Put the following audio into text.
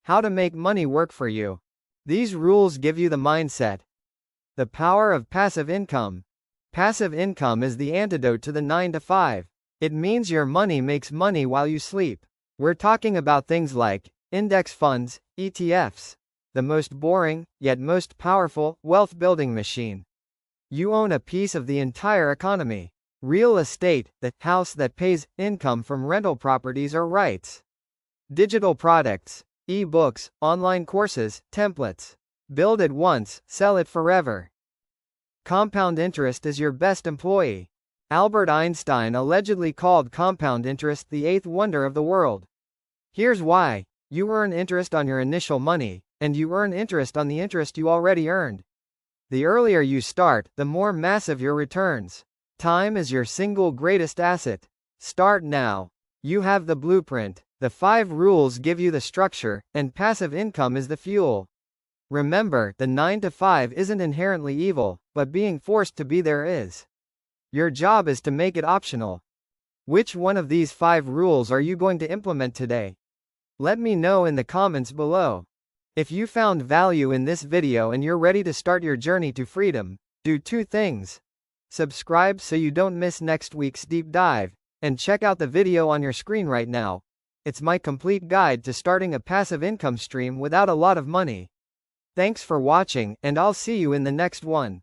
How to make money work for you. These rules give you the mindset. The power of passive income. Passive income is the antidote to the 9 to 5. It means your money makes money while you sleep. We're talking about things like index funds, ETFs. The most boring, yet most powerful, wealth building machine. You own a piece of the entire economy. Real estate, the house that pays income from rental properties or rights. Digital products, e-books, online courses, templates. Build it once, sell it forever. Compound interest is your best employee. Albert Einstein allegedly called compound interest the eighth wonder of the world. Here's why. You earn interest on your initial money, and you earn interest on the interest you already earned. The earlier you start, the more massive your returns. Time is your single greatest asset. Start now. You have the blueprint. The 5 rules give you the structure, and passive income is the fuel. Remember, the 9 to 5 isn't inherently evil, but being forced to be there is. Your job is to make it optional. Which one of these 5 rules are you going to implement today? Let me know in the comments below. If you found value in this video and you're ready to start your journey to freedom, do 2 things. Subscribe so you don't miss next week's deep dive, and check out the video on your screen right now. It's my complete guide to starting a passive income stream without a lot of money. Thanks for watching, and I'll see you in the next one.